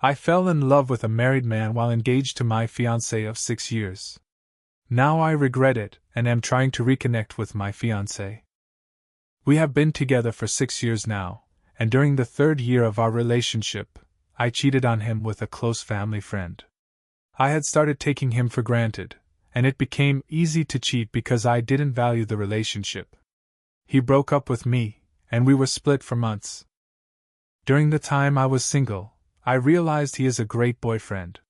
I fell in love with a married man while engaged to my fiancé of 6 years. Now I regret it and am trying to reconnect with my fiancé. We have been together for 6 years now, and during the 3rd year of our relationship, I cheated on him with a close family friend. I had started taking him for granted, and it became easy to cheat because I didn't value the relationship. He broke up with me, and we were split for months. During the time I was single, I realized he is a great boyfriend.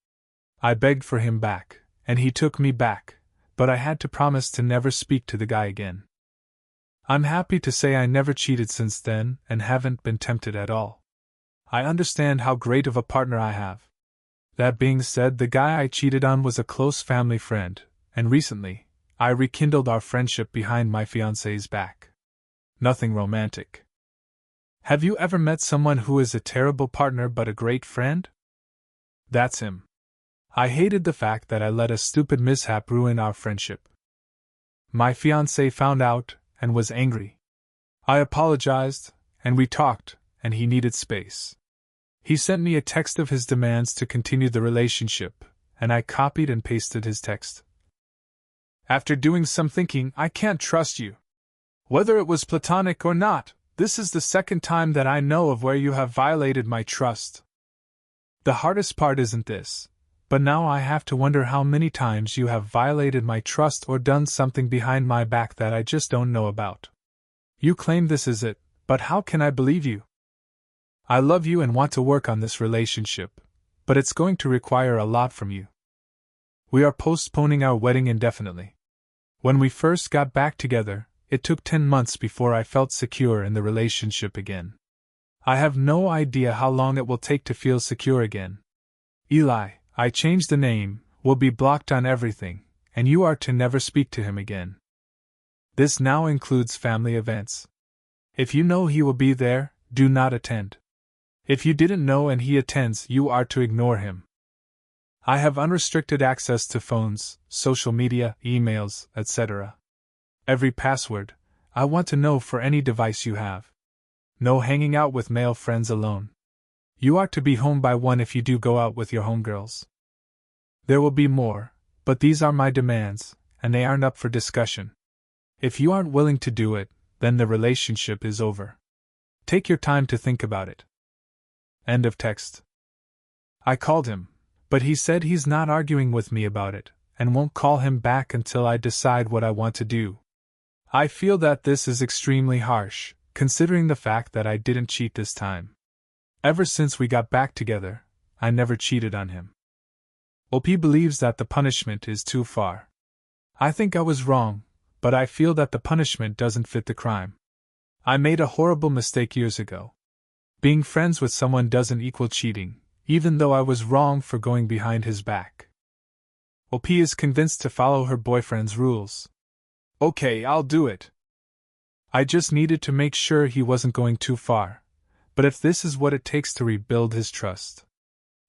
I begged for him back, and he took me back, but I had to promise to never speak to the guy again. I'm happy to say I never cheated since then and haven't been tempted at all. I understand how great of a partner I have. That being said, the guy I cheated on was a close family friend, and recently, I rekindled our friendship behind my fiancé's back. Nothing romantic. Have you ever met someone who is a terrible partner but a great friend? That's him. I hated the fact that I let a stupid mishap ruin our friendship. My fiancé found out and was angry. I apologized, and we talked, and he needed space. He sent me a text of his demands to continue the relationship, and I copied and pasted his text. After doing some thinking, I can't trust you. Whether it was platonic or not, this is the 2nd time that I know of where you have violated my trust. The hardest part isn't this, but now I have to wonder how many times you have violated my trust or done something behind my back that I just don't know about. You claim this is it, but how can I believe you? I love you and want to work on this relationship, but it's going to require a lot from you. We are postponing our wedding indefinitely. When we first got back together, it took 10 months before I felt secure in the relationship again. I have no idea how long it will take to feel secure again. Eli, I changed the name, will be blocked on everything, and you are to never speak to him again. This now includes family events. If you know he will be there, do not attend. If you didn't know and he attends, you are to ignore him. I have unrestricted access to phones, social media, emails, etc. Every password, I want to know for any device you have. No hanging out with male friends alone. You are to be home by 1 if you do go out with your homegirls. There will be more, but these are my demands, and they aren't up for discussion. If you aren't willing to do it, then the relationship is over. Take your time to think about it. End of text. I called him, but he said he's not arguing with me about it, and won't call him back until I decide what I want to do. I feel that this is extremely harsh, considering the fact that I didn't cheat this time. Ever since we got back together, I never cheated on him. OP believes that the punishment is too far. I think I was wrong, but I feel that the punishment doesn't fit the crime. I made a horrible mistake years ago. Being friends with someone doesn't equal cheating, even though I was wrong for going behind his back. OP is convinced to follow her boyfriend's rules. Okay, I'll do it. I just needed to make sure he wasn't going too far, but if this is what it takes to rebuild his trust.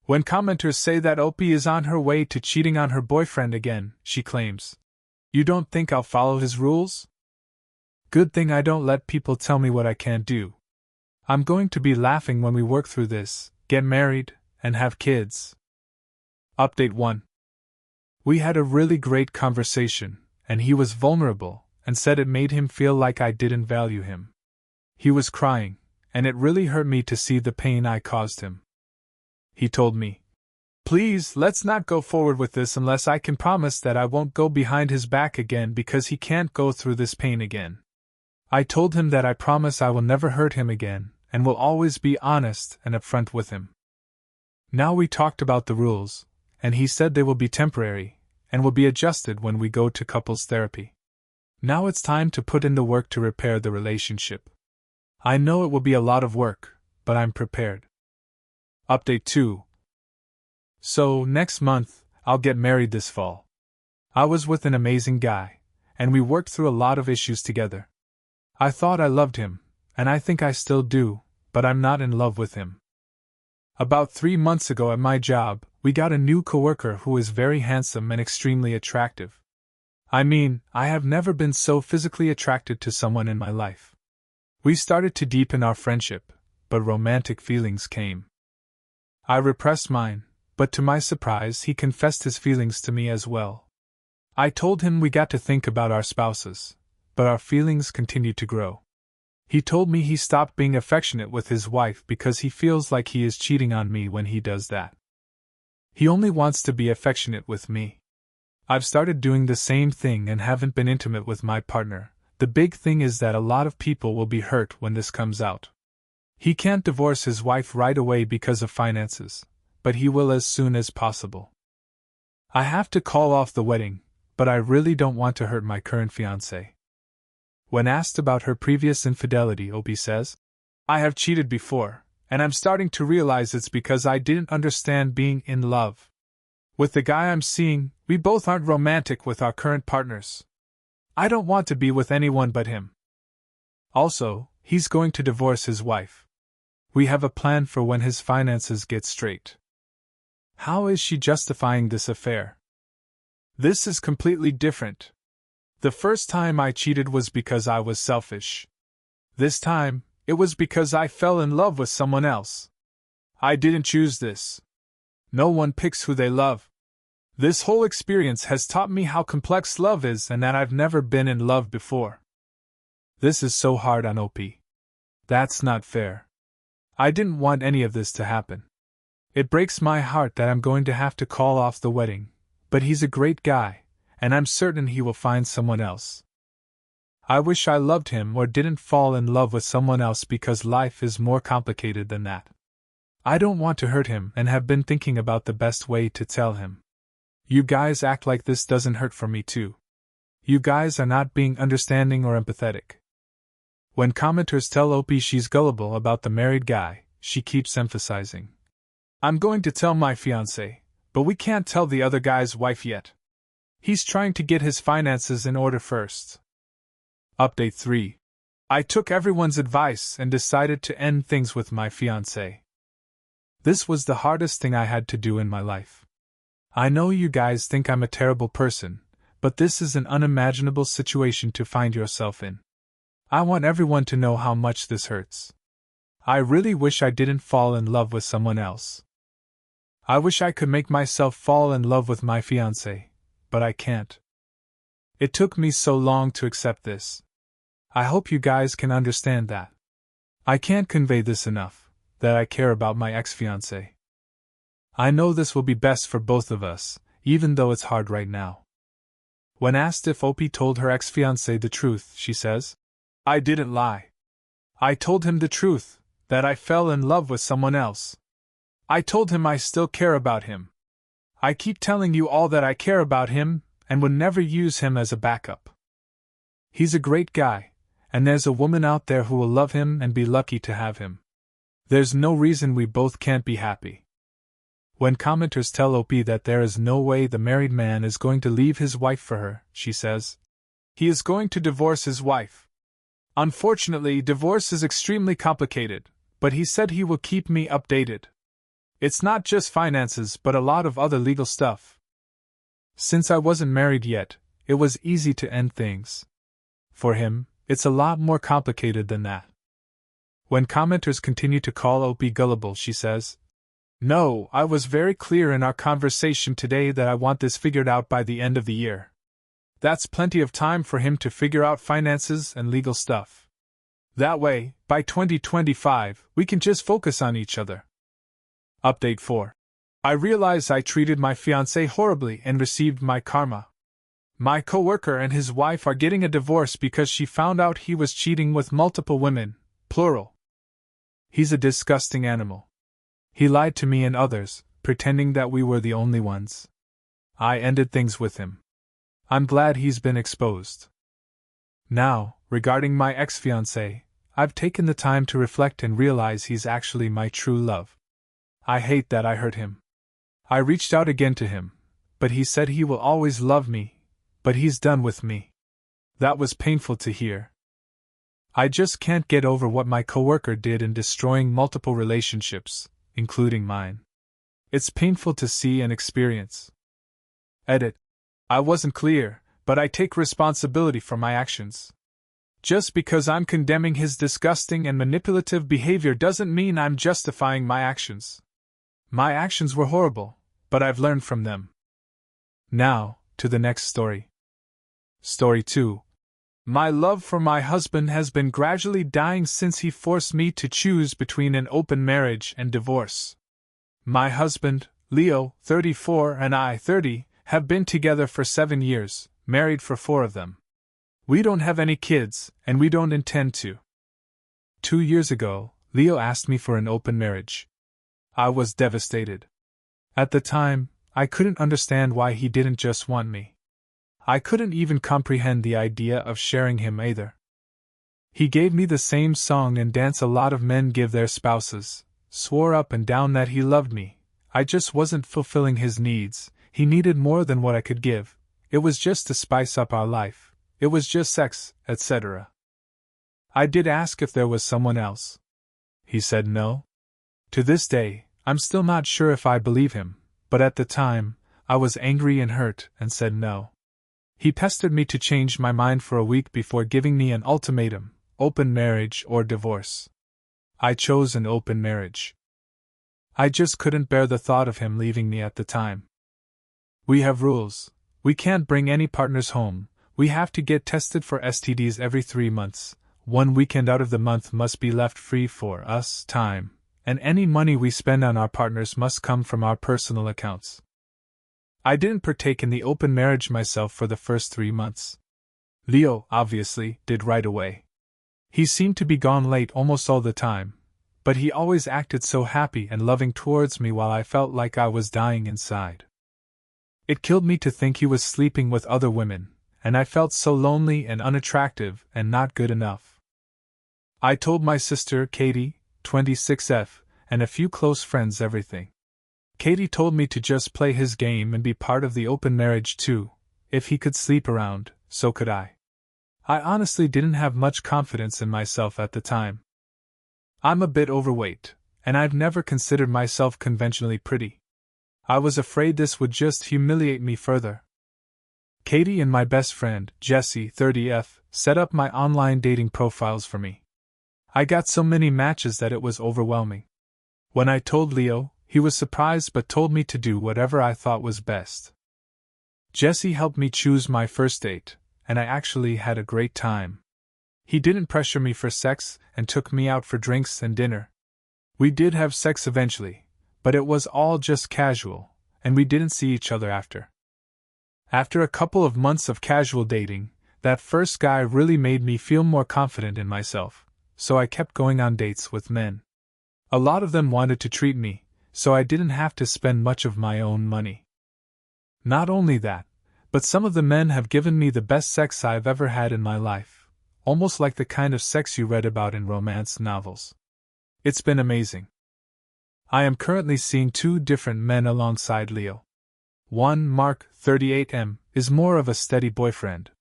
When commenters say that OP is on her way to cheating on her boyfriend again, she claims, "You don't think I'll follow his rules? Good thing I don't let people tell me what I can't do. I'm going to be laughing when we work through this, get married, and have kids." Update 1. We had a really great conversation, and he was vulnerable, and said it made him feel like I didn't value him. He was crying, and it really hurt me to see the pain I caused him. He told me, "Please, let's not go forward with this unless I can promise that I won't go behind his back again because he can't go through this pain again." I told him that I promise I will never hurt him again, and will always be honest and upfront with him. Now we talked about the rules, and he said they will be temporary, and will be adjusted when we go to couples therapy. Now it's time to put in the work to repair the relationship. I know it will be a lot of work, but I'm prepared. Update 2. So, next month, I'll get married this fall. I was with an amazing guy, and we worked through a lot of issues together. I thought I loved him, and I think I still do, but I'm not in love with him. About 3 months ago at my job, we got a new coworker who is very handsome and extremely attractive. I mean, I have never been so physically attracted to someone in my life. We started to deepen our friendship, but romantic feelings came. I repressed mine, but to my surprise he confessed his feelings to me as well. I told him we got to think about our spouses, but our feelings continued to grow. He told me he stopped being affectionate with his wife because he feels like he is cheating on me when he does that. He only wants to be affectionate with me. I've started doing the same thing and haven't been intimate with my partner. The big thing is that a lot of people will be hurt when this comes out. He can't divorce his wife right away because of finances, but he will as soon as possible. I have to call off the wedding, but I really don't want to hurt my current fiancé. When asked about her previous infidelity, Opie says, I have cheated before, and I'm starting to realize it's because I didn't understand being in love. With the guy I'm seeing, we both aren't romantic with our current partners. I don't want to be with anyone but him. Also, he's going to divorce his wife. We have a plan for when his finances get straight. How is she justifying this affair? This is completely different. The first time I cheated was because I was selfish. This time, it was because I fell in love with someone else. I didn't choose this. No one picks who they love. This whole experience has taught me how complex love is and that I've never been in love before. This is so hard on OP. That's not fair. I didn't want any of this to happen. It breaks my heart that I'm going to have to call off the wedding, but he's a great guy, and I'm certain he will find someone else. I wish I loved him or didn't fall in love with someone else because life is more complicated than that. I don't want to hurt him and have been thinking about the best way to tell him. You guys act like this doesn't hurt for me too. You guys are not being understanding or empathetic. When commenters tell OP she's gullible about the married guy, she keeps emphasizing, I'm going to tell my fiancé, but we can't tell the other guy's wife yet. He's trying to get his finances in order first. Update 3. I took everyone's advice and decided to end things with my fiancé. This was the hardest thing I had to do in my life. I know you guys think I'm a terrible person, but this is an unimaginable situation to find yourself in. I want everyone to know how much this hurts. I really wish I didn't fall in love with someone else. I wish I could make myself fall in love with my fiancé, but I can't. It took me so long to accept this. I hope you guys can understand that. I can't convey this enough, that I care about my ex-fiancé. I know this will be best for both of us, even though it's hard right now. When asked if Opie told her ex-fiancé the truth, she says, I didn't lie. I told him the truth, that I fell in love with someone else. I told him I still care about him. I keep telling you all that I care about him, and would never use him as a backup. He's a great guy, and there's a woman out there who will love him and be lucky to have him. There's no reason we both can't be happy. When commenters tell OP that there is no way the married man is going to leave his wife for her, she says, he is going to divorce his wife. Unfortunately, divorce is extremely complicated, but he said he will keep me updated. It's not just finances but a lot of other legal stuff. Since I wasn't married yet, it was easy to end things. For him, it's a lot more complicated than that. When commenters continue to call OP gullible, she says, no, I was very clear in our conversation today that I want this figured out by the end of the year. That's plenty of time for him to figure out finances and legal stuff. That way, by 2025, we can just focus on each other. Update 4. I realize I treated my fiancé horribly and received my karma. My coworker and his wife are getting a divorce because she found out he was cheating with multiple women, plural. He's a disgusting animal. He lied to me and others, pretending that we were the only ones. I ended things with him. I'm glad he's been exposed. Now, regarding my ex-fiancé, I've taken the time to reflect and realize he's actually my true love. I hate that I hurt him. I reached out again to him, but he said he will always love me, but he's done with me. That was painful to hear. I just can't get over what my coworker did in destroying multiple relationships, including mine. It's painful to see and experience. Edit. I wasn't clear, but I take responsibility for my actions. Just because I'm condemning his disgusting and manipulative behavior doesn't mean I'm justifying my actions. My actions were horrible, but I've learned from them. Now, to the next story. Story 2. My love for my husband has been gradually dying since he forced me to choose between an open marriage and divorce. My husband, Leo, 34, and I, 30, have been together for 7 years, married for 4 of them. We don't have any kids, and we don't intend to. 2 years ago, Leo asked me for an open marriage. I was devastated. At the time, I couldn't understand why he didn't just want me. I couldn't even comprehend the idea of sharing him either. He gave me the same song and dance a lot of men give their spouses, swore up and down that he loved me. I just wasn't fulfilling his needs. He needed more than what I could give. It was just to spice up our life. It was just sex, etc. I did ask if there was someone else. He said no. To this day, I'm still not sure if I believe him, but at the time, I was angry and hurt and said no. He pestered me to change my mind for a week before giving me an ultimatum: open marriage or divorce. I chose an open marriage. I just couldn't bear the thought of him leaving me at the time. We have rules. We can't bring any partners home. We have to get tested for STDs every 3 months. 1 weekend out of the month must be left free for us time, and any money we spend on our partners must come from our personal accounts. I didn't partake in the open marriage myself for the first 3 months. Leo, obviously, did right away. He seemed to be gone late almost all the time, but he always acted so happy and loving towards me while I felt like I was dying inside. It killed me to think he was sleeping with other women, and I felt so lonely and unattractive and not good enough. I told my sister, Katie, 26F, and a few close friends everything. Katie told me to just play his game and be part of the open marriage too. If he could sleep around, so could I. I honestly didn't have much confidence in myself at the time. I'm a bit overweight, and I've never considered myself conventionally pretty. I was afraid this would just humiliate me further. Katie and my best friend, Jessie, 30F, set up my online dating profiles for me. I got so many matches that it was overwhelming. When I told Leo, he was surprised but told me to do whatever I thought was best. Jessie helped me choose my first date, and I actually had a great time. He didn't pressure me for sex and took me out for drinks and dinner. We did have sex eventually, but it was all just casual, and we didn't see each other after. After a couple of months of casual dating, that first guy really made me feel more confident in myself, so I kept going on dates with men. A lot of them wanted to treat me, so I didn't have to spend much of my own money. Not only that, but some of the men have given me the best sex I've ever had in my life, almost like the kind of sex you read about in romance novels. It's been amazing. I am currently seeing 2 different men alongside Leo. One, Mark, 38M, is more of a steady boyfriend.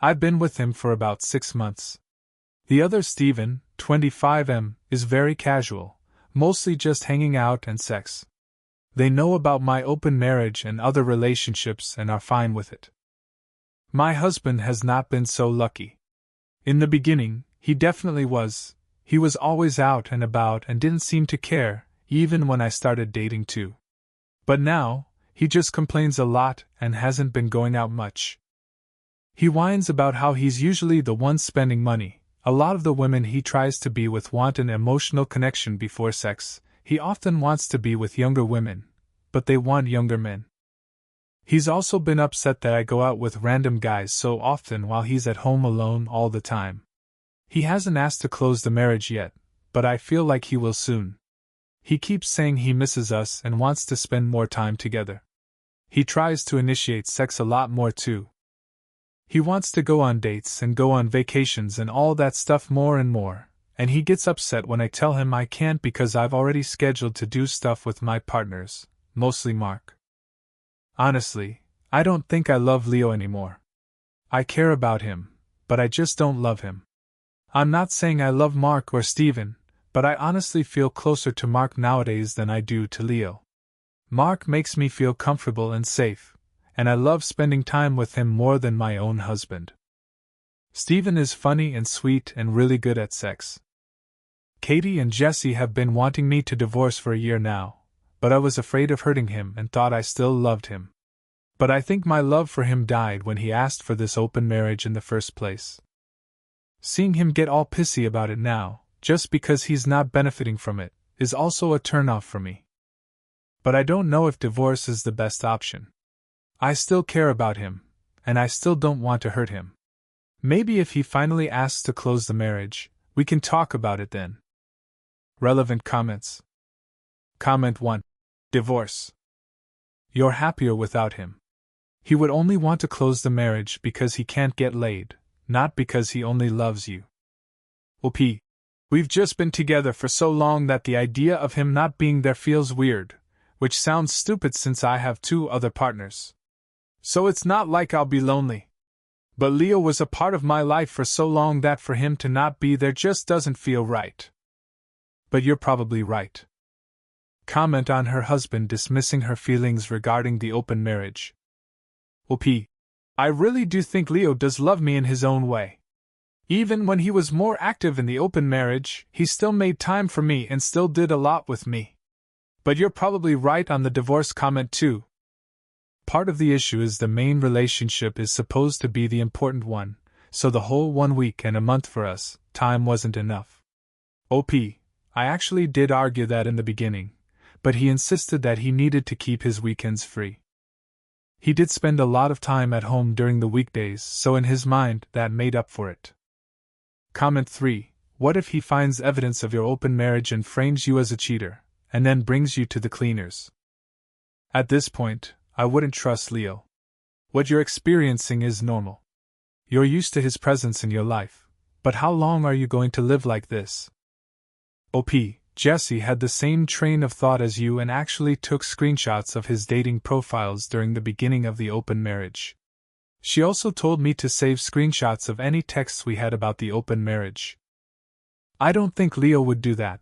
I've been with him for about 6 months. The other, Steven, 25M, is very casual, mostly just hanging out and sex. They know about my open marriage and other relationships and are fine with it. My husband has not been so lucky. In the beginning, he definitely was. He was always out and about and didn't seem to care, even when I started dating too. But now, he just complains a lot and hasn't been going out much. He whines about how he's usually the one spending money. A lot of the women he tries to be with want an emotional connection before sex. He often wants to be with younger women, but they want younger men. He's also been upset that I go out with random guys so often while he's at home alone all the time. He hasn't asked to close the marriage yet, but I feel like he will soon. He keeps saying he misses us and wants to spend more time together. He tries to initiate sex a lot more too. He wants to go on dates and go on vacations and all that stuff more and more, and he gets upset when I tell him I can't because I've already scheduled to do stuff with my partners, mostly Mark. Honestly, I don't think I love Leo anymore. I care about him, but I just don't love him. I'm not saying I love Mark or Steven, but I honestly feel closer to Mark nowadays than I do to Leo. Mark makes me feel comfortable and safe, and I love spending time with him more than my own husband. Steven is funny and sweet and really good at sex. Katie and Jessie have been wanting me to divorce for a year now, but I was afraid of hurting him and thought I still loved him. But I think my love for him died when he asked for this open marriage in the first place. Seeing him get all pissy about it now, just because he's not benefiting from it, is also a turn-off for me. But I don't know if divorce is the best option. I still care about him, and I still don't want to hurt him. Maybe if he finally asks to close the marriage, we can talk about it then. Relevant comments. Comment 1. Divorce. You're happier without him. He would only want to close the marriage because he can't get laid, not because he only loves you. OP. We've just been together for so long that the idea of him not being there feels weird, which sounds stupid since I have 2 other partners. So it's not like I'll be lonely. But Leo was a part of my life for so long that for him to not be there just doesn't feel right. But you're probably right. Comment on her husband dismissing her feelings regarding the open marriage. OP. I really do think Leo does love me in his own way. Even when he was more active in the open marriage, he still made time for me and still did a lot with me. But you're probably right on the divorce comment too. Part of the issue is the main relationship is supposed to be the important one, so the whole 1 week and a month for us, time wasn't enough. OP. I actually did argue that in the beginning, but he insisted that he needed to keep his weekends free. He did spend a lot of time at home during the weekdays, so in his mind, that made up for it. Comment 3. What if he finds evidence of your open marriage and frames you as a cheater, and then brings you to the cleaners? At this point, I wouldn't trust Leo. What you're experiencing is normal. You're used to his presence in your life, but how long are you going to live like this? OP. Jesse had the same train of thought as you and actually took screenshots of his dating profiles during the beginning of the open marriage. She also told me to save screenshots of any texts we had about the open marriage. I don't think Leo would do that,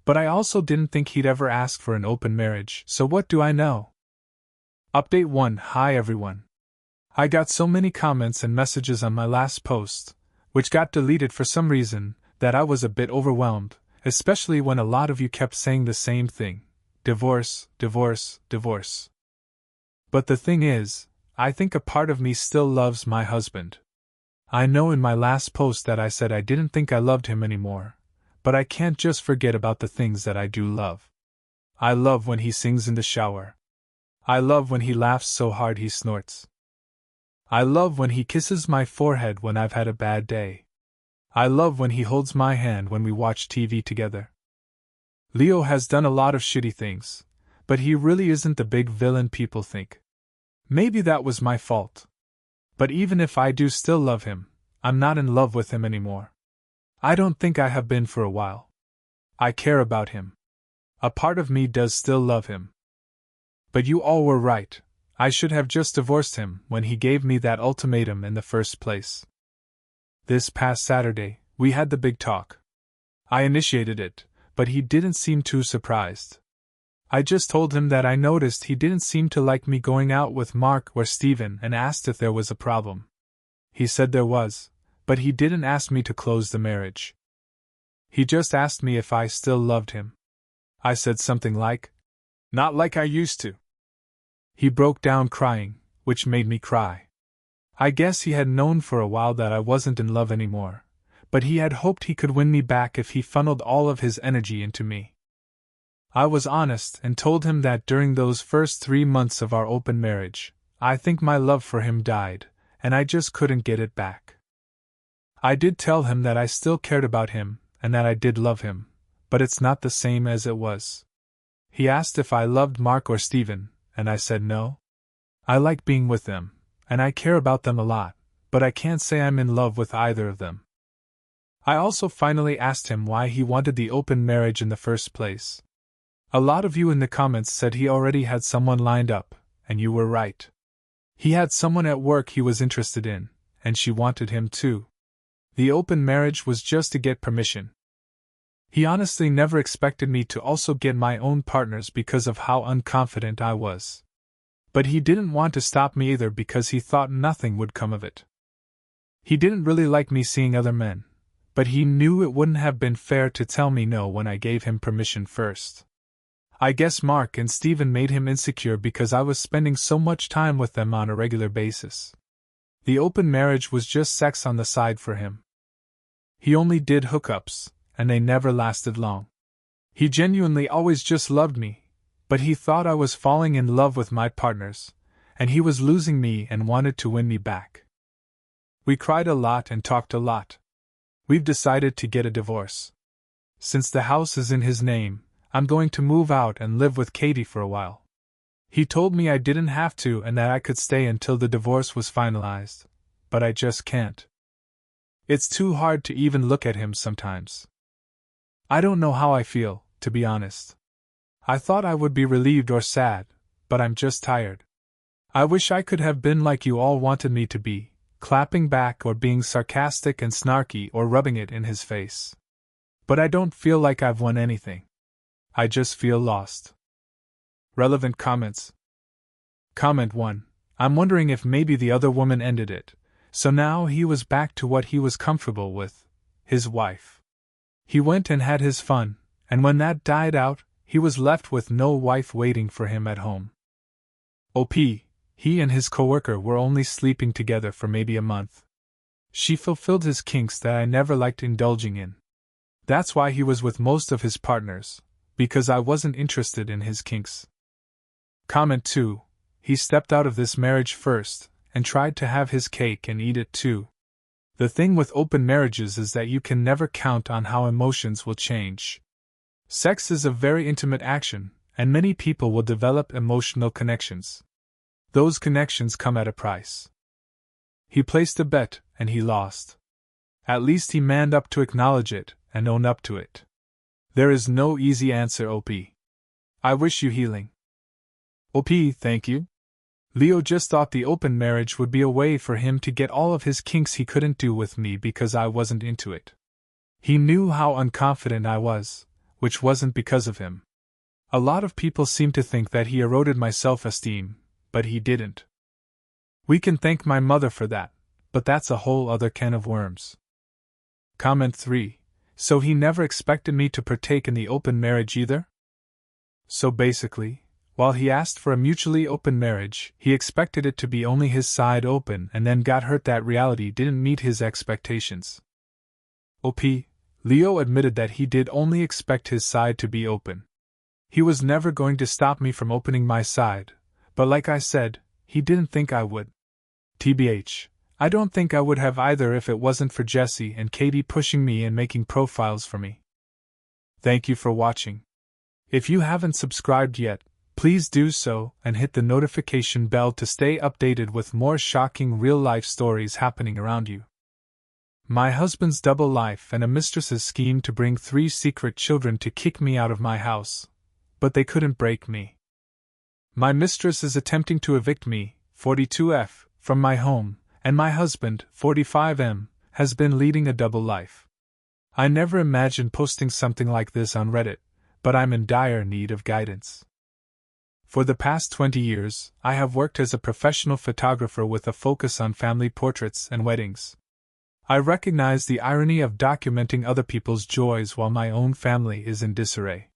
but I also didn't think he'd ever ask for an open marriage, so what do I know? Update 1. Hi everyone. I got so many comments and messages on my last post, which got deleted for some reason, that I was a bit overwhelmed, especially when a lot of you kept saying the same thing. Divorce, divorce, divorce. But the thing is, I think a part of me still loves my husband. I know in my last post that I said I didn't think I loved him anymore, but I can't just forget about the things that I do love. I love when he sings in the shower. I love when he laughs so hard he snorts. I love when he kisses my forehead when I've had a bad day. I love when he holds my hand when we watch TV together. Leo has done a lot of shitty things, but he really isn't the big villain people think. Maybe that was my fault. But even if I do still love him, I'm not in love with him anymore. I don't think I have been for a while. I care about him. A part of me does still love him. But you all were right. I should have just divorced him when he gave me that ultimatum in the first place. This past Saturday, we had the big talk. I initiated it, but he didn't seem too surprised. I just told him that I noticed he didn't seem to like me going out with Mark or Steven and asked if there was a problem. He said there was, but he didn't ask me to close the marriage. He just asked me if I still loved him. I said something like, "Not like I used to." He broke down crying, which made me cry. I guess he had known for a while that I wasn't in love anymore, but he had hoped he could win me back if he funneled all of his energy into me. I was honest and told him that during those first 3 months of our open marriage, I think my love for him died, and I just couldn't get it back. I did tell him that I still cared about him, and that I did love him, but it's not the same as it was. He asked if I loved Mark or Steven, and I said no. I like being with them, and I care about them a lot, but I can't say I'm in love with either of them. I also finally asked him why he wanted the open marriage in the first place. A lot of you in the comments said he already had someone lined up, and you were right. He had someone at work he was interested in, and she wanted him too. The open marriage was just to get permission. He honestly never expected me to also get my own partners because of how unconfident I was. But he didn't want to stop me either because he thought nothing would come of it. He didn't really like me seeing other men, but he knew it wouldn't have been fair to tell me no when I gave him permission first. I guess Mark and Stephen made him insecure because I was spending so much time with them on a regular basis. The open marriage was just sex on the side for him. He only did hookups, and they never lasted long. He genuinely always just loved me, but he thought I was falling in love with my partners, and he was losing me and wanted to win me back. We cried a lot and talked a lot. We've decided to get a divorce. Since the house is in his name, I'm going to move out and live with Katie for a while. He told me I didn't have to and that I could stay until the divorce was finalized, but I just can't. It's too hard to even look at him sometimes. I don't know how I feel, to be honest. I thought I would be relieved or sad, but I'm just tired. I wish I could have been like you all wanted me to be, clapping back or being sarcastic and snarky or rubbing it in his face. But I don't feel like I've won anything. I just feel lost. Relevant comments. Comment 1. I'm wondering if maybe the other woman ended it, so now he was back to what he was comfortable with, his wife. He went and had his fun, and when that died out, he was left with no wife waiting for him at home. OP. He and his coworker were only sleeping together for maybe a month. She fulfilled his kinks that I never liked indulging in. That's why he was with most of his partners, because I wasn't interested in his kinks. Comment 2. He stepped out of this marriage first, and tried to have his cake and eat it too. The thing with open marriages is that you can never count on how emotions will change. Sex is a very intimate action, and many people will develop emotional connections. Those connections come at a price. He placed a bet, and he lost. At least he manned up to acknowledge it, and own up to it. There is no easy answer, OP. I wish you healing. OP, thank you. Leo just thought the open marriage would be a way for him to get all of his kinks he couldn't do with me because I wasn't into it. He knew how unconfident I was, which wasn't because of him. A lot of people seem to think that he eroded my self-esteem, but he didn't. We can thank my mother for that, but that's a whole other can of worms. Comment 3. So he never expected me to partake in the open marriage either? So basically, while he asked for a mutually open marriage, he expected it to be only his side open and then got hurt that reality didn't meet his expectations. OP. Leo admitted that he did only expect his side to be open. He was never going to stop me from opening my side, but like I said, he didn't think I would. TBH, I don't think I would have either if it wasn't for Jesse and Katie pushing me and making profiles for me. Thank you for watching. If you haven't subscribed yet, please do so and hit the notification bell to stay updated with more shocking real-life stories happening around you. My husband's double life and a mistress's scheme to bring 3 secret children to kick me out of my house, but they couldn't break me. My mistress is attempting to evict me, 42F, from my home, and my husband, 45M, has been leading a double life. I never imagined posting something like this on Reddit, but I'm in dire need of guidance. For the past 20 years, I have worked as a professional photographer with a focus on family portraits and weddings. I recognize the irony of documenting other people's joys while my own family is in disarray.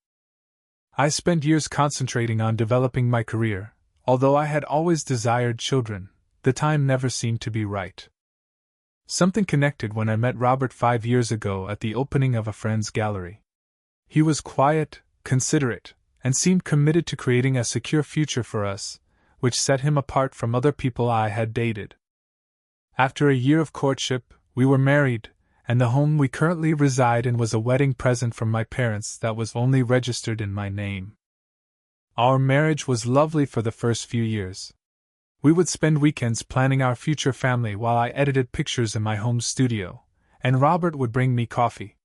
I spent years concentrating on developing my career. Although I had always desired children, the time never seemed to be right. Something connected when I met Robert 5 years ago at the opening of a friend's gallery. He was quiet, considerate, and seemed committed to creating a secure future for us, which set him apart from other people I had dated. After a year of courtship, we were married, and the home we currently reside in was a wedding present from my parents that was only registered in my name. Our marriage was lovely for the first few years. We would spend weekends planning our future family while I edited pictures in my home studio, and Robert would bring me coffee.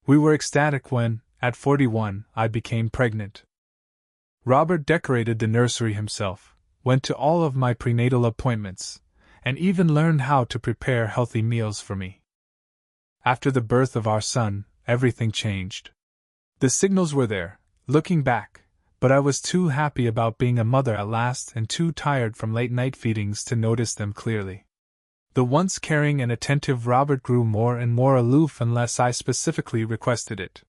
We were ecstatic when, at 41, I became pregnant. Robert decorated the nursery himself, went to all of my prenatal appointments, and even learned how to prepare healthy meals for me. After the birth of our son, everything changed. The signals were there, looking back, but I was too happy about being a mother at last and too tired from late-night feedings to notice them clearly. The once caring and attentive Robert grew more and more aloof unless I specifically requested it.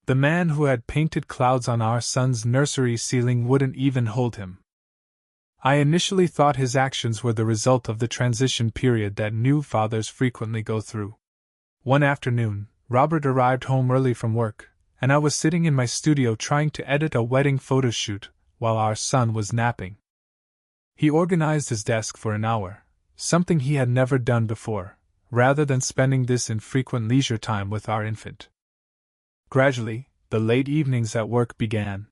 The man who had painted clouds on our son's nursery ceiling wouldn't even hold him. I initially thought his actions were the result of the transition period that new fathers frequently go through. One afternoon, Robert arrived home early from work, and I was sitting in my studio trying to edit a wedding photo shoot while our son was napping. He organized his desk for an hour, something he had never done before, rather than spending this infrequent leisure time with our infant. Gradually, the late evenings at work began.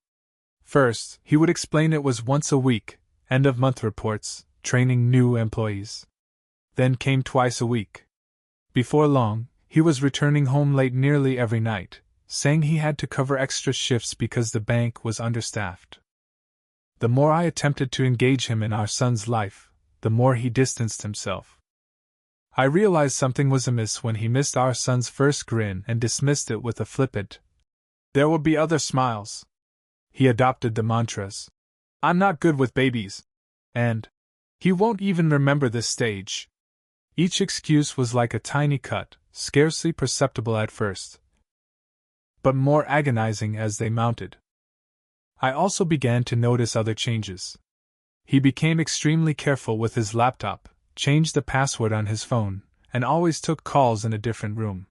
First, he would explain it was once a week, end-of-month reports, training new employees. Then came twice a week. Before long, he was returning home late nearly every night, saying he had to cover extra shifts because the bank was understaffed. The more I attempted to engage him in our son's life, the more he distanced himself. I realized something was amiss when he missed our son's first grin and dismissed it with a flippant, "There will be other smiles." He adopted the mantras, "I'm not good with babies," and "He won't even remember this stage." Each excuse was like a tiny cut, scarcely perceptible at first, but more agonizing as they mounted. I also began to notice other changes. He became extremely careful with his laptop, changed the password on his phone, and always took calls in a different room.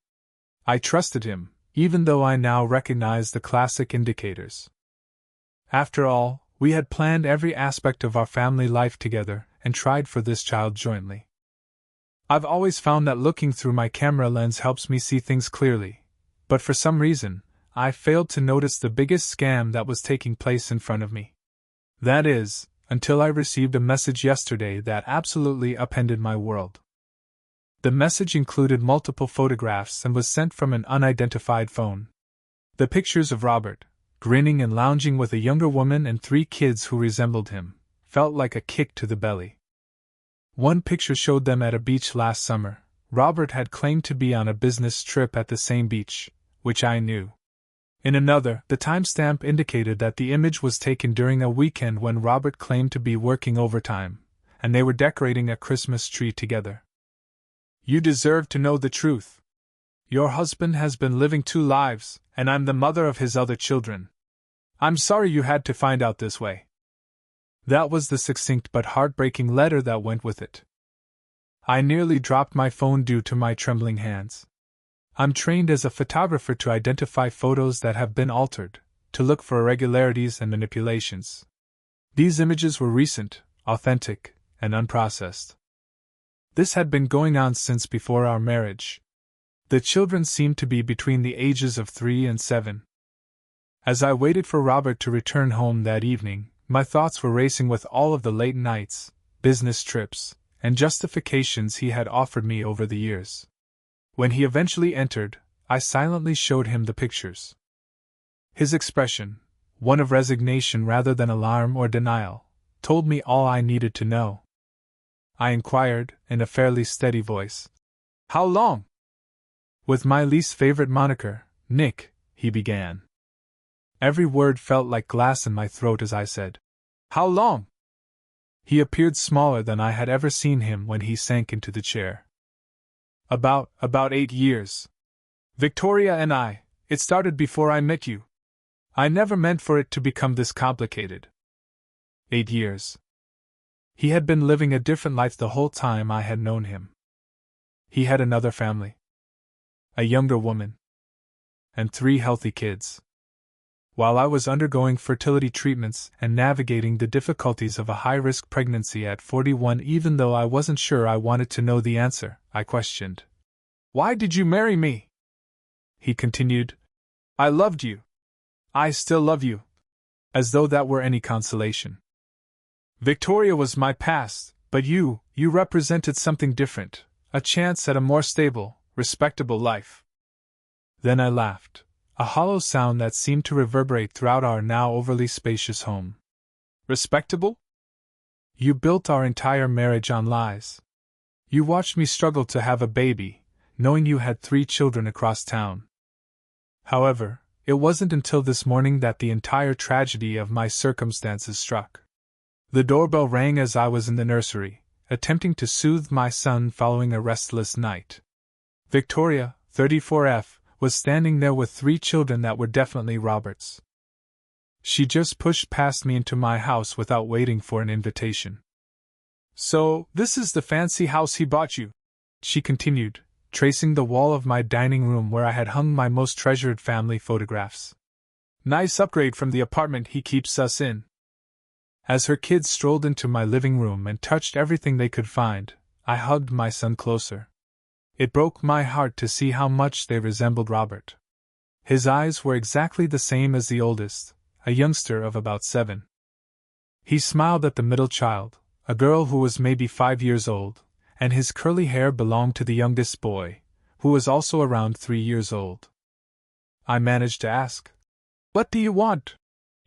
I trusted him, even though I now recognized the classic indicators. After all, we had planned every aspect of our family life together and tried for this child jointly. I've always found that looking through my camera lens helps me see things clearly, but for some reason, I failed to notice the biggest scam that was taking place in front of me. That is, until I received a message yesterday that absolutely upended my world. The message included multiple photographs and was sent from an unidentified phone. The pictures of Robert, grinning and lounging with a younger woman and 3 kids who resembled him, felt like a kick to the belly. One picture showed them at a beach last summer. Robert had claimed to be on a business trip at the same beach, which I knew. In another, the timestamp indicated that the image was taken during a weekend when Robert claimed to be working overtime, and they were decorating a Christmas tree together. "You deserve to know the truth. Your husband has been living 2 lives, and I'm the mother of his other children. I'm sorry you had to find out this way." That was the succinct but heartbreaking letter that went with it. I nearly dropped my phone due to my trembling hands. I'm trained as a photographer to identify photos that have been altered, to look for irregularities and manipulations. These images were recent, authentic, and unprocessed. This had been going on since before our marriage. The children seemed to be between the ages of 3 and 7. As I waited for Robert to return home that evening, my thoughts were racing with all of the late nights, business trips, and justifications he had offered me over the years. When he eventually entered, I silently showed him the pictures. His expression, one of resignation rather than alarm or denial, told me all I needed to know. I inquired, in a fairly steady voice, "How long?" With my least favorite moniker, Nick, he began. Every word felt like glass in my throat as I said, "How long?" He appeared smaller than I had ever seen him when he sank into the chair. About 8 years. Victoria and it started before I met you. I never meant for it to become this complicated. 8 years. He had been living a different life the whole time I had known him. He had another family. A younger woman. And 3 healthy kids. While I was undergoing fertility treatments and navigating the difficulties of a high-risk pregnancy at 41, even though I wasn't sure I wanted to know the answer, I questioned, "Why did you marry me?" He continued, "I loved you. I still love you." As though that were any consolation. "Victoria was my past, but you represented something different, a chance at a more stable, respectable life." Then I laughed. A hollow sound that seemed to reverberate throughout our now overly spacious home. "Respectable? You built our entire marriage on lies. You watched me struggle to have a baby, knowing you had 3 children across town. However, it wasn't until this morning that the entire tragedy of my circumstances struck. The doorbell rang as I was in the nursery, attempting to soothe my son following a restless night. Victoria, 34F, was standing there with 3 children that were definitely Robert's. She just pushed past me into my house without waiting for an invitation. "So, this is the fancy house he bought you?" she continued, tracing the wall of my dining room where I had hung my most treasured family photographs. "Nice upgrade from the apartment he keeps us in." As her kids strolled into my living room and touched everything they could find, I hugged my son closer. It broke my heart to see how much they resembled Robert. His eyes were exactly the same as the oldest, a youngster of about 7. He smiled at the middle child, a girl who was maybe 5 years old, and his curly hair belonged to the youngest boy, who was also around 3 years old. I managed to ask, "What do you want?"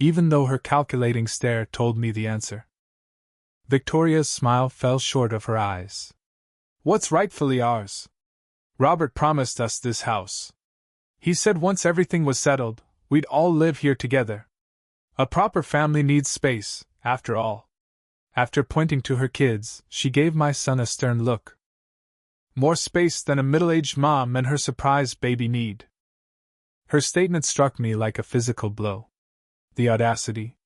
even though her calculating stare told me the answer. Victoria's smile fell short of her eyes. "What's rightfully ours? Robert promised us this house. He said once everything was settled, we'd all live here together. A proper family needs space, after all." After pointing to her kids, she gave my son a stern look. "More space than a middle-aged mom and her surprise baby need." Her statement struck me like a physical blow. The audacity.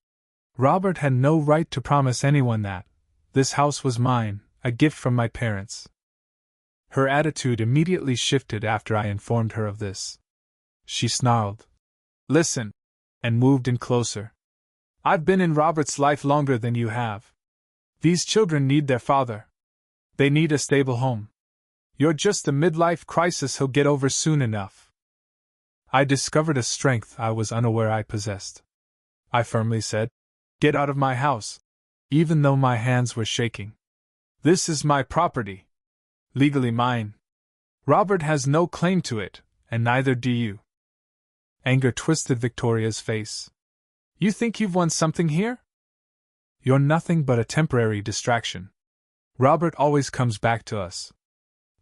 Robert had no right to promise anyone that. This house was mine, a gift from my parents. Her attitude immediately shifted after I informed her of this. She snarled, "Listen," and moved in closer. "I've been in Robert's life longer than you have. These children need their father. They need a stable home. You're just a midlife crisis he'll get over soon enough." I discovered a strength I was unaware I possessed. I firmly said, "Get out of my house," even though my hands were shaking. "This is my property. Legally mine. Robert has no claim to it, and neither do you." Anger twisted Victoria's face. "You think you've won something here? You're nothing but a temporary distraction. Robert always comes back to us.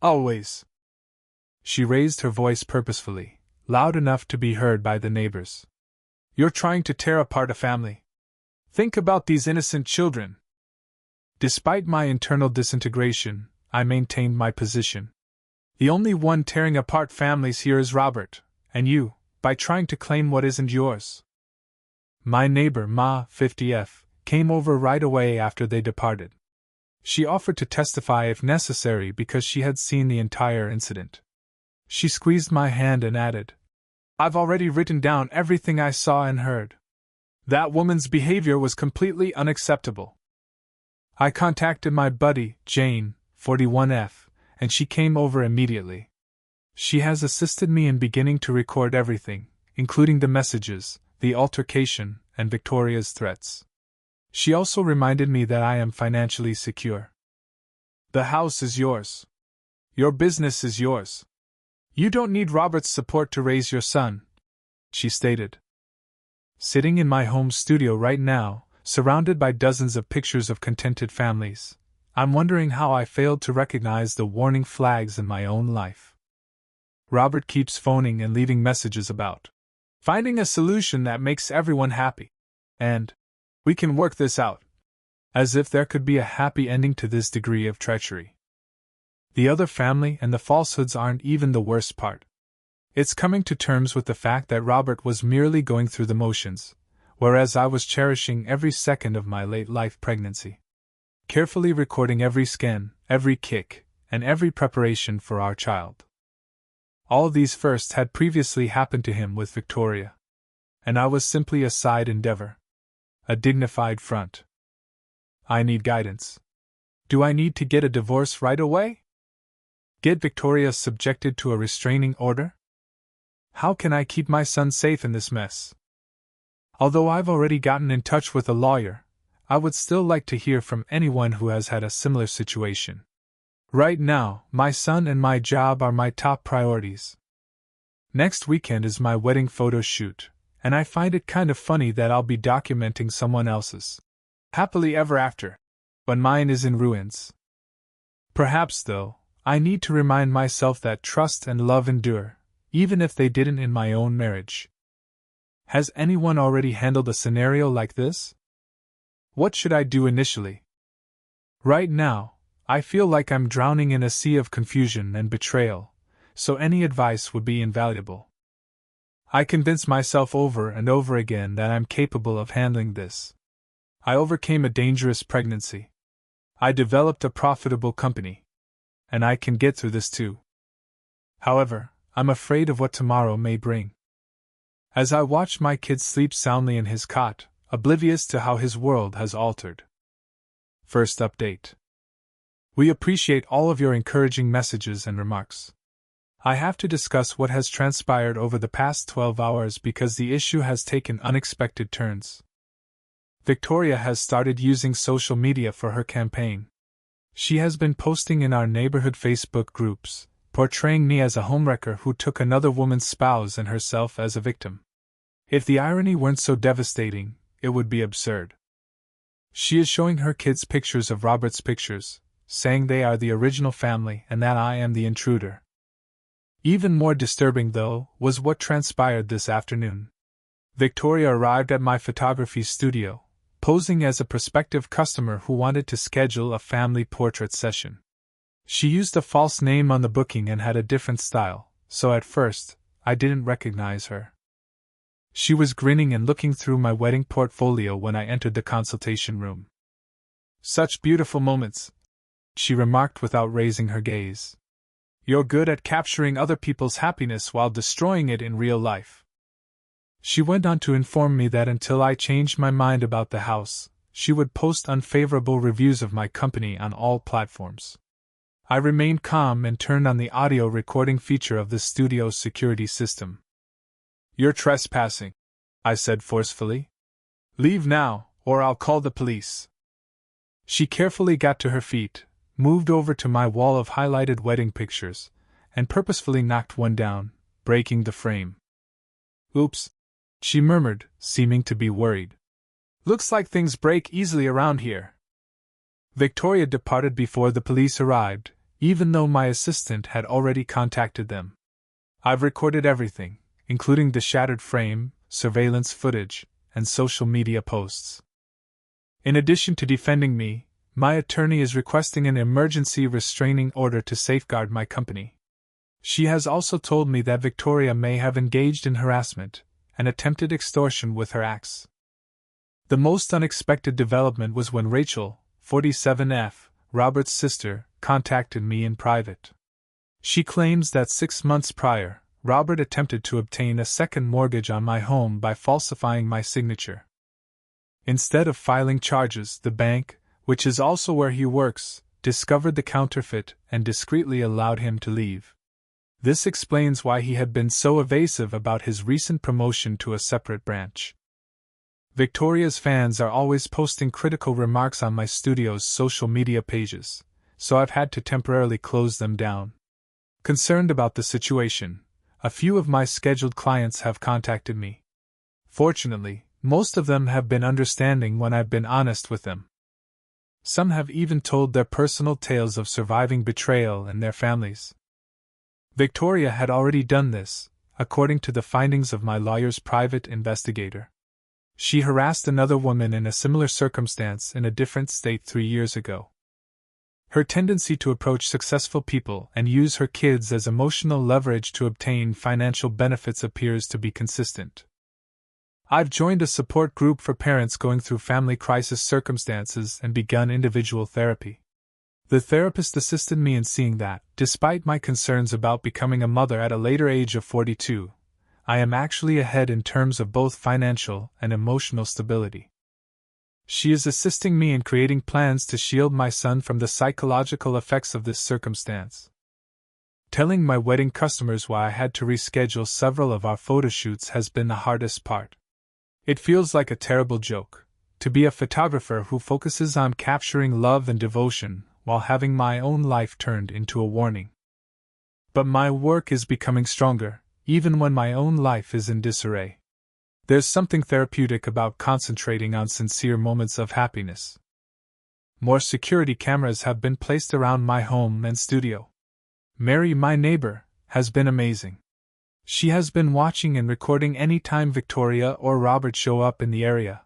Always." She raised her voice purposefully, loud enough to be heard by the neighbors. "You're trying to tear apart a family. Think about these innocent children." Despite my internal disintegration, I maintained my position. "The only one tearing apart families here is Robert, and you, by trying to claim what isn't yours." My neighbor, Ma 50F, came over right away after they departed. She offered to testify if necessary because she had seen the entire incident. She squeezed my hand and added, "I've already written down everything I saw and heard. That woman's behavior was completely unacceptable." I contacted my buddy, Jane, 41F, and she came over immediately. She has assisted me in beginning to record everything, including the messages, the altercation, and Victoria's threats. She also reminded me that I am financially secure. "The house is yours. Your business is yours. You don't need Robert's support to raise your son," she stated. Sitting in my home studio right now, surrounded by dozens of pictures of contented families, I'm wondering how I failed to recognize the warning flags in my own life. Robert keeps phoning and leaving messages about finding a solution that makes everyone happy, and "we can work this out," as if there could be a happy ending to this degree of treachery. The other family and the falsehoods aren't even the worst part. It's coming to terms with the fact that Robert was merely going through the motions, whereas I was cherishing every second of my late-life pregnancy. Carefully recording every scan, every kick, and every preparation for our child. All these firsts had previously happened to him with Victoria. And I was simply a side endeavor. A dignified front. I need guidance. Do I need to get a divorce right away? Get Victoria subjected to a restraining order? How can I keep my son safe in this mess? Although I've already gotten in touch with a lawyer, I would still like to hear from anyone who has had a similar situation. Right now, my son and my job are my top priorities. Next weekend is my wedding photo shoot, and I find it kind of funny that I'll be documenting someone else's happily ever after, when mine is in ruins. Perhaps, though, I need to remind myself that trust and love endure, even if they didn't in my own marriage. Has anyone already handled a scenario like this? What should I do initially? Right now, I feel like I'm drowning in a sea of confusion and betrayal, so any advice would be invaluable. I convince myself over and over again that I'm capable of handling this. I overcame a dangerous pregnancy. I developed a profitable company. And I can get through this too. However, I'm afraid of what tomorrow may bring. As I watch my kid sleep soundly in his cot, oblivious to how his world has altered. First update. We appreciate all of your encouraging messages and remarks. I have to discuss what has transpired over the past 12 hours because the issue has taken unexpected turns. Victoria has started using social media for her campaign. She has been posting in our neighborhood Facebook groups, portraying me as a homewrecker who took another woman's spouse and herself as a victim. If the irony weren't so devastating, it would be absurd. She is showing her kids pictures of Robert's pictures, saying they are the original family and that I am the intruder. Even more disturbing, though, was what transpired this afternoon. Victoria arrived at my photography studio, posing as a prospective customer who wanted to schedule a family portrait session. She used a false name on the booking and had a different style, so at first, I didn't recognize her. She was grinning and looking through my wedding portfolio when I entered the consultation room. "Such beautiful moments," she remarked without raising her gaze. "You're good at capturing other people's happiness while destroying it in real life." She went on to inform me that until I changed my mind about the house, she would post unfavorable reviews of my company on all platforms. I remained calm and turned on the audio recording feature of the studio's security system. "You're trespassing," I said forcefully. "Leave now, or I'll call the police." She carefully got to her feet, moved over to my wall of highlighted wedding pictures, and purposefully knocked one down, breaking the frame. "Oops," she murmured, seeming to be worried. "Looks like things break easily around here." Victoria departed before the police arrived, even though my assistant had already contacted them. "I've recorded everything, including the shattered frame, surveillance footage, and social media posts. In addition to defending me, my attorney is requesting an emergency restraining order to safeguard my company. She has also told me that Victoria may have engaged in harassment and attempted extortion with her acts. The most unexpected development was when Rachel, 47F, Robert's sister, contacted me in private. She claims that 6 months prior, Robert attempted to obtain a second mortgage on my home by falsifying my signature. Instead of filing charges, the bank, which is also where he works, discovered the counterfeit and discreetly allowed him to leave. This explains why he had been so evasive about his recent promotion to a separate branch. Victoria's fans are always posting critical remarks on my studio's social media pages, so I've had to temporarily close them down. Concerned about the situation, a few of my scheduled clients have contacted me. Fortunately, most of them have been understanding when I've been honest with them. Some have even told their personal tales of surviving betrayal and their families. Victoria had already done this, according to the findings of my lawyer's private investigator. She harassed another woman in a similar circumstance in a different state 3 years ago. Her tendency to approach successful people and use her kids as emotional leverage to obtain financial benefits appears to be consistent. I've joined a support group for parents going through family crisis circumstances and begun individual therapy. The therapist assisted me in seeing that, despite my concerns about becoming a mother at a later age of 42, I am actually ahead in terms of both financial and emotional stability. She is assisting me in creating plans to shield my son from the psychological effects of this circumstance. Telling my wedding customers why I had to reschedule several of our photo shoots has been the hardest part. It feels like a terrible joke, to be a photographer who focuses on capturing love and devotion while having my own life turned into a warning. But my work is becoming stronger, even when my own life is in disarray. There's something therapeutic about concentrating on sincere moments of happiness. More security cameras have been placed around my home and studio. Mary, my neighbor, has been amazing. She has been watching and recording any time Victoria or Robert show up in the area.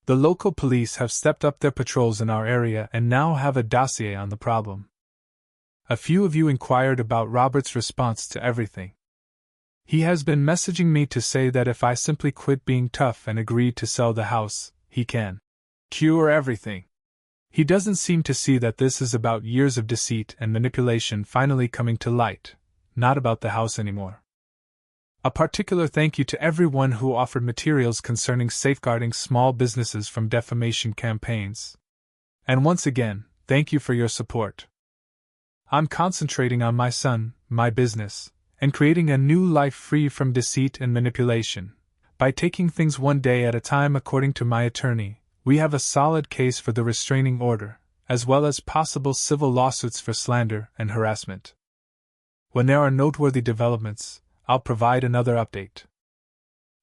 The local police have stepped up their patrols in our area and now have a dossier on the problem. A few of you inquired about Robert's response to everything. He has been messaging me to say that if I simply quit being tough and agree to sell the house, he can cure everything. He doesn't seem to see that this is about years of deceit and manipulation finally coming to light, not about the house anymore. A particular thank you to everyone who offered materials concerning safeguarding small businesses from defamation campaigns. And once again, thank you for your support. I'm concentrating on my son, my business, and creating a new life free from deceit and manipulation. By taking things one day at a time, according to my attorney, we have a solid case for the restraining order, as well as possible civil lawsuits for slander and harassment. When there are noteworthy developments, I'll provide another update.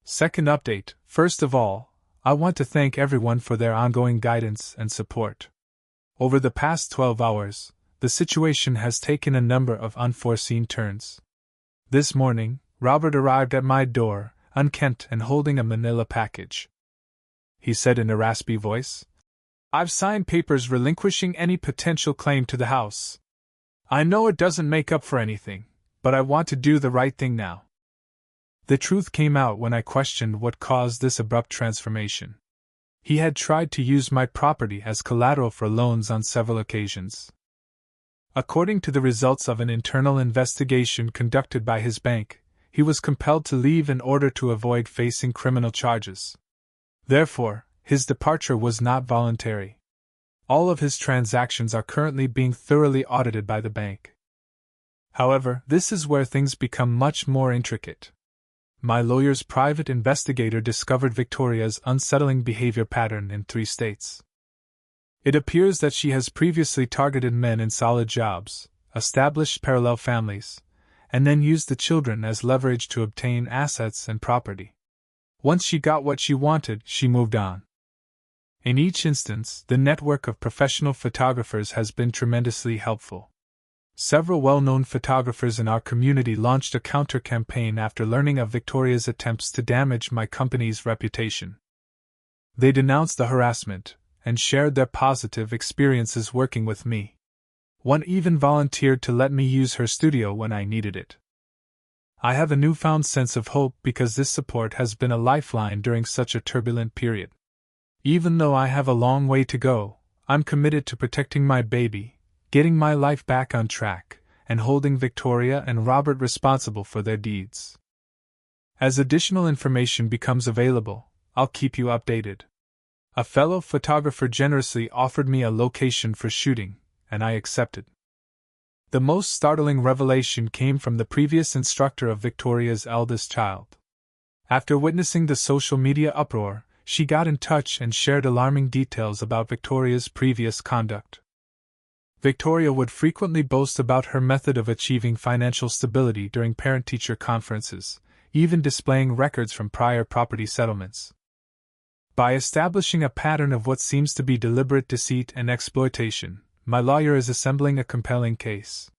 Second update, first of all, I want to thank everyone for their ongoing guidance and support. Over the past 12 hours, the situation has taken a number of unforeseen turns. This morning, Robert arrived at my door, unkempt and holding a manila package. He said in a raspy voice, "I've signed papers relinquishing any potential claim to the house. I know it doesn't make up for anything, but I want to do the right thing now." The truth came out when I questioned what caused this abrupt transformation. He had tried to use my property as collateral for loans on several occasions. According to the results of an internal investigation conducted by his bank, he was compelled to leave in order to avoid facing criminal charges. Therefore, his departure was not voluntary. All of his transactions are currently being thoroughly audited by the bank. However, this is where things become much more intricate. My lawyer's private investigator discovered Victoria's unsettling behavior pattern in 3 states. It appears that she has previously targeted men in solid jobs, established parallel families, and then used the children as leverage to obtain assets and property. Once she got what she wanted, she moved on. In each instance, the network of professional photographers has been tremendously helpful. Several well-known photographers in our community launched a counter-campaign after learning of Victoria's attempts to damage my company's reputation. They denounced the harassment and shared their positive experiences working with me. One even volunteered to let me use her studio when I needed it. I have a newfound sense of hope because this support has been a lifeline during such a turbulent period. Even though I have a long way to go, I'm committed to protecting my baby, getting my life back on track, and holding Victoria and Robert responsible for their deeds. As additional information becomes available, I'll keep you updated. A fellow photographer generously offered me a location for shooting, and I accepted. The most startling revelation came from the previous instructor of Victoria's eldest child. After witnessing the social media uproar, she got in touch and shared alarming details about Victoria's previous conduct. Victoria would frequently boast about her method of achieving financial stability during parent-teacher conferences, even displaying records from prior property settlements. By establishing a pattern of what seems to be deliberate deceit and exploitation, my lawyer is assembling a compelling case.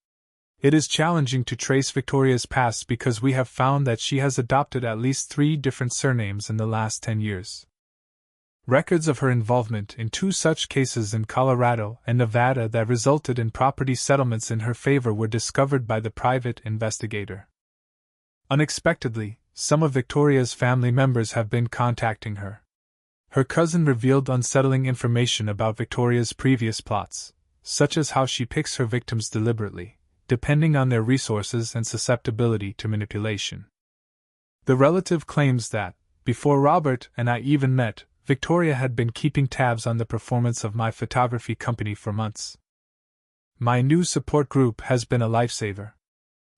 It is challenging to trace Victoria's past because we have found that she has adopted at least 3 different surnames in the last 10 years. Records of her involvement in 2 such cases in Colorado and Nevada that resulted in property settlements in her favor were discovered by the private investigator. Unexpectedly, some of Victoria's family members have been contacting her. Her cousin revealed unsettling information about Victoria's previous plots, such as how she picks her victims deliberately, depending on their resources and susceptibility to manipulation. The relative claims that, before Robert and I even met, Victoria had been keeping tabs on the performance of my photography company for months. My new support group has been a lifesaver.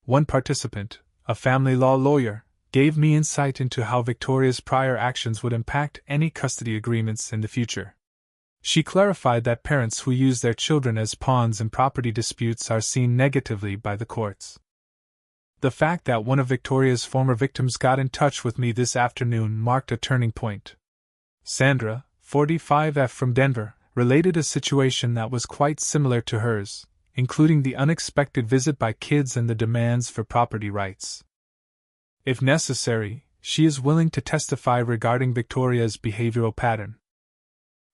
One participant, a family law lawyer, gave me insight into how Victoria's prior actions would impact any custody agreements in the future. She clarified that parents who use their children as pawns in property disputes are seen negatively by the courts. The fact that one of Victoria's former victims got in touch with me this afternoon marked a turning point. Sandra, 45F from Denver, related a situation that was quite similar to hers, including the unexpected visit by kids and the demands for property rights. If necessary, she is willing to testify regarding Victoria's behavioral pattern.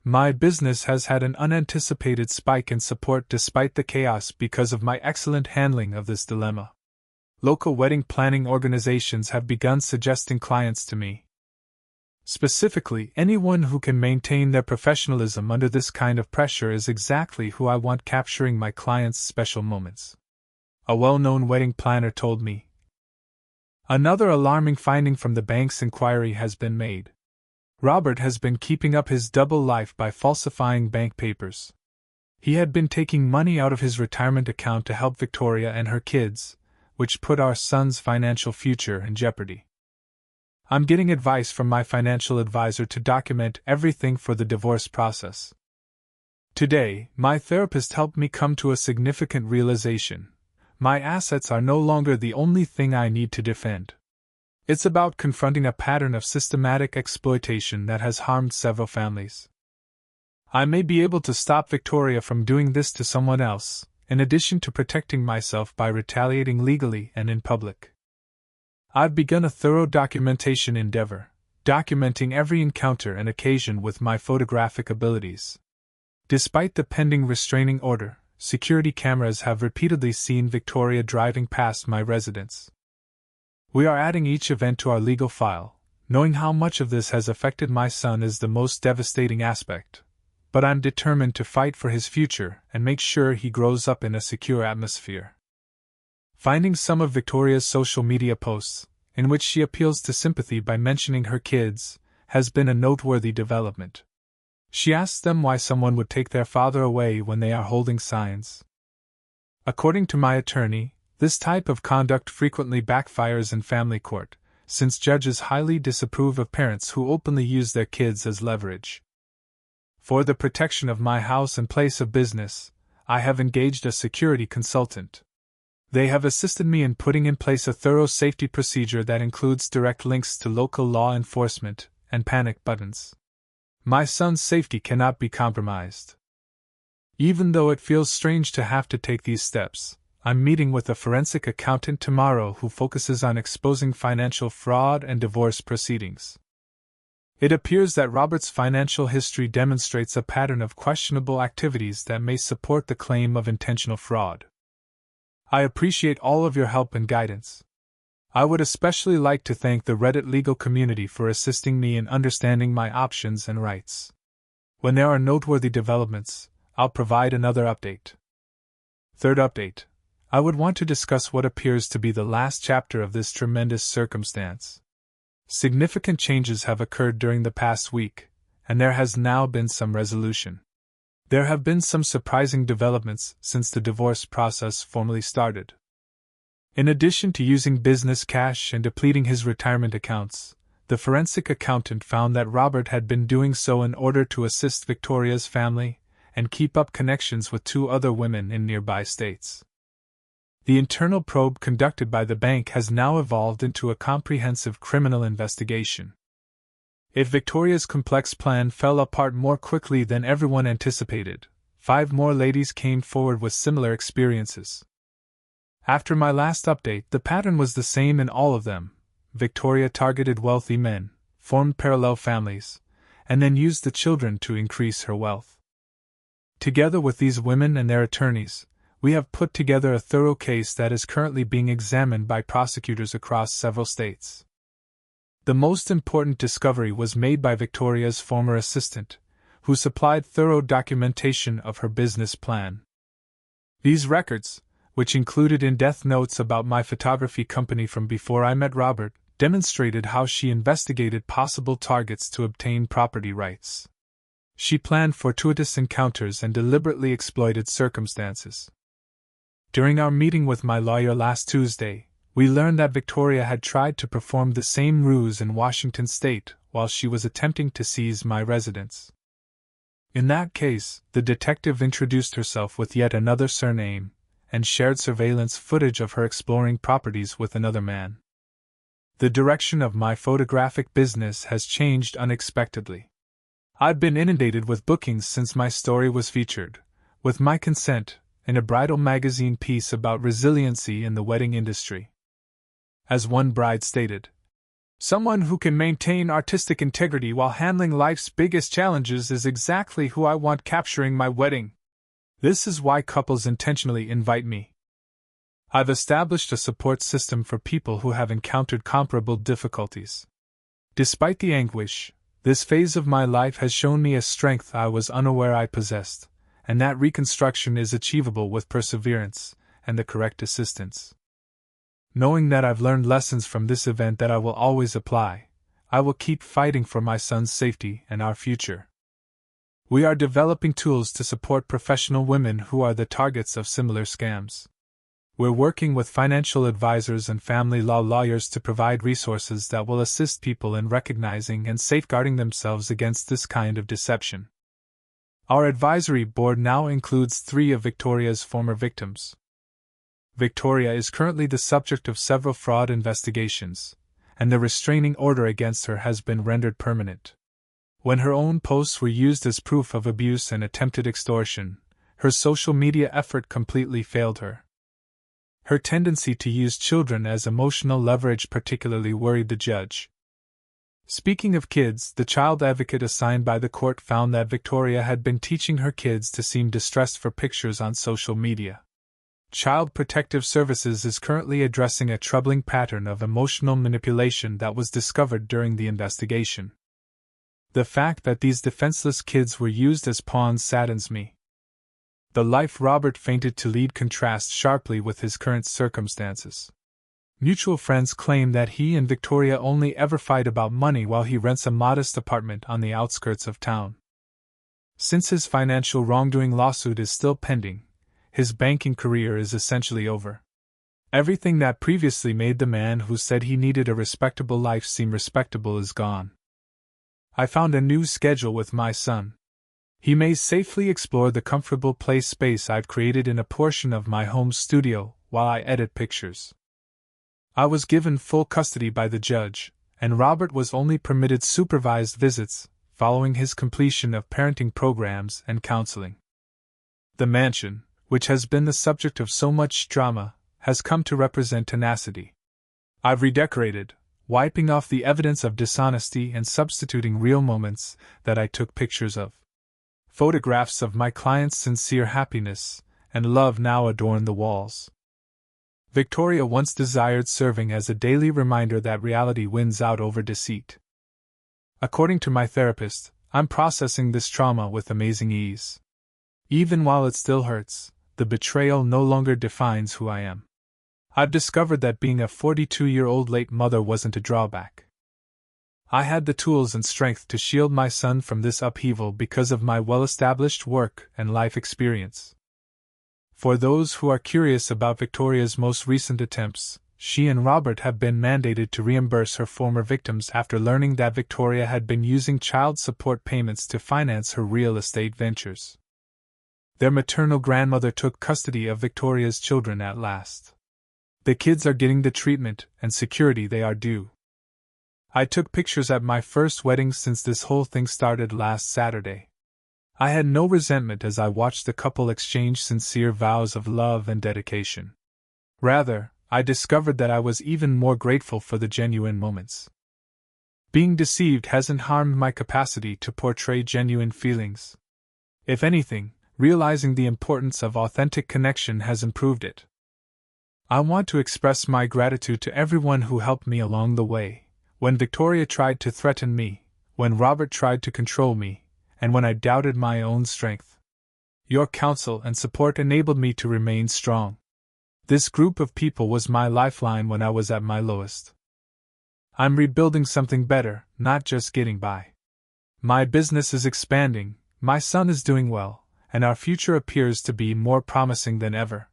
My business has had an unanticipated spike in support despite the chaos because of my excellent handling of this dilemma. Local wedding planning organizations have begun suggesting clients to me. Specifically, anyone who can maintain their professionalism under this kind of pressure is exactly who I want capturing my clients' special moments. A well-known wedding planner told me. Another alarming finding from the bank's inquiry has been made. Robert has been keeping up his double life by falsifying bank papers. He had been taking money out of his retirement account to help Victoria and her kids, which put our son's financial future in jeopardy. I'm getting advice from my financial advisor to document everything for the divorce process. Today, my therapist helped me come to a significant realization. My assets are no longer the only thing I need to defend. It's about confronting a pattern of systematic exploitation that has harmed several families. I may be able to stop Victoria from doing this to someone else, in addition to protecting myself by retaliating legally and in public. I've begun a thorough documentation endeavor, documenting every encounter and occasion with my photographic abilities. Despite the pending restraining order, security cameras have repeatedly seen Victoria driving past my residence. We are adding each event to our legal file. Knowing how much of this has affected my son is the most devastating aspect, but I'm determined to fight for his future and make sure he grows up in a secure atmosphere. Finding some of Victoria's social media posts, in which she appeals to sympathy by mentioning her kids, has been a noteworthy development. She asks them why someone would take their father away when they are holding signs. According to my attorney, this type of conduct frequently backfires in family court, since judges highly disapprove of parents who openly use their kids as leverage. For the protection of my house and place of business, I have engaged a security consultant. They have assisted me in putting in place a thorough safety procedure that includes direct links to local law enforcement and panic buttons. My son's safety cannot be compromised. Even though it feels strange to have to take these steps, I'm meeting with a forensic accountant tomorrow who focuses on exposing financial fraud and divorce proceedings. It appears that Robert's financial history demonstrates a pattern of questionable activities that may support the claim of intentional fraud. I appreciate all of your help and guidance. I would especially like to thank the Reddit legal community for assisting me in understanding my options and rights. When there are noteworthy developments, I'll provide another update. Third update. I would want to discuss what appears to be the last chapter of this tremendous circumstance. Significant changes have occurred during the past week, and there has now been some resolution. There have been some surprising developments since the divorce process formally started. In addition to using business cash and depleting his retirement accounts, the forensic accountant found that Robert had been doing so in order to assist Victoria's family and keep up connections with 2 other women in nearby states. The internal probe conducted by the bank has now evolved into a comprehensive criminal investigation. If Victoria's complex plan fell apart more quickly than everyone anticipated, 5 more ladies came forward with similar experiences. After my last update, the pattern was the same in all of them. Victoria targeted wealthy men, formed parallel families, and then used the children to increase her wealth. Together with these women and their attorneys, we have put together a thorough case that is currently being examined by prosecutors across several states. The most important discovery was made by Victoria's former assistant, who supplied thorough documentation of her business plan. These records, which included in-depth notes about my photography company from before I met Robert, demonstrated how she investigated possible targets to obtain property rights. She planned fortuitous encounters and deliberately exploited circumstances. During our meeting with my lawyer last Tuesday, we learned that Victoria had tried to perform the same ruse in Washington state while she was attempting to seize my residence. In that case, the detective introduced herself with yet another surname and shared surveillance footage of her exploring properties with another man. The direction of my photographic business has changed unexpectedly. I've been inundated with bookings since my story was featured, with my consent, in a bridal magazine piece about resiliency in the wedding industry. As one bride stated, "Someone who can maintain artistic integrity while handling life's biggest challenges is exactly who I want capturing my wedding. This is why couples intentionally invite me." I've established a support system for people who have encountered comparable difficulties. Despite the anguish, this phase of my life has shown me a strength I was unaware I possessed, and that reconstruction is achievable with perseverance and the correct assistance. Knowing that I've learned lessons from this event that I will always apply, I will keep fighting for my son's safety and our future. We are developing tools to support professional women who are the targets of similar scams. We're working with financial advisors and family law lawyers to provide resources that will assist people in recognizing and safeguarding themselves against this kind of deception. Our advisory board now includes 3 of Victoria's former victims. Victoria is currently the subject of several fraud investigations, and the restraining order against her has been rendered permanent. When her own posts were used as proof of abuse and attempted extortion, her social media effort completely failed her. Her tendency to use children as emotional leverage particularly worried the judge. Speaking of kids, the child advocate assigned by the court found that Victoria had been teaching her kids to seem distressed for pictures on social media. Child Protective Services is currently addressing a troubling pattern of emotional manipulation that was discovered during the investigation. The fact that these defenseless kids were used as pawns saddens me. The life Robert fainted to lead contrasts sharply with his current circumstances. Mutual friends claim that he and Victoria only ever fight about money while he rents a modest apartment on the outskirts of town. Since his financial wrongdoing lawsuit is still pending, his banking career is essentially over. Everything that previously made the man who said he needed a respectable life seem respectable is gone. I found a new schedule with my son. He may safely explore the comfortable play space I've created in a portion of my home studio while I edit pictures. I was given full custody by the judge, and Robert was only permitted supervised visits following his completion of parenting programs and counseling. The mansion, which has been the subject of so much drama, has come to represent tenacity. I've redecorated, wiping off the evidence of dishonesty and substituting real moments that I took pictures of. Photographs of my client's sincere happiness and love now adorn the walls. Victoria once desired serving as a daily reminder that reality wins out over deceit. According to my therapist, I'm processing this trauma with amazing ease. Even while it still hurts, the betrayal no longer defines who I am. I've discovered that being a 42-year-old late mother wasn't a drawback. I had the tools and strength to shield my son from this upheaval because of my well-established work and life experience. For those who are curious about Victoria's most recent attempts, she and Robert have been mandated to reimburse her former victims after learning that Victoria had been using child support payments to finance her real estate ventures. Their maternal grandmother took custody of Victoria's children at last. The kids are getting the treatment and security they are due. I took pictures at my first wedding since this whole thing started last Saturday. I had no resentment as I watched the couple exchange sincere vows of love and dedication. Rather, I discovered that I was even more grateful for the genuine moments. Being deceived hasn't harmed my capacity to portray genuine feelings. If anything, realizing the importance of authentic connection has improved it. I want to express my gratitude to everyone who helped me along the way. When Victoria tried to threaten me, when Robert tried to control me, and when I doubted my own strength. Your counsel and support enabled me to remain strong. This group of people was my lifeline when I was at my lowest. I'm rebuilding something better, not just getting by. My business is expanding, my son is doing well, and our future appears to be more promising than ever.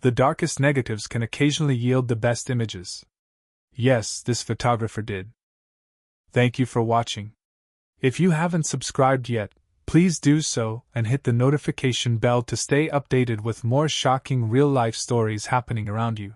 The darkest negatives can occasionally yield the best images. Yes, this photographer did. Thank you for watching. If you haven't subscribed yet, please do so and hit the notification bell to stay updated with more shocking real-life stories happening around you.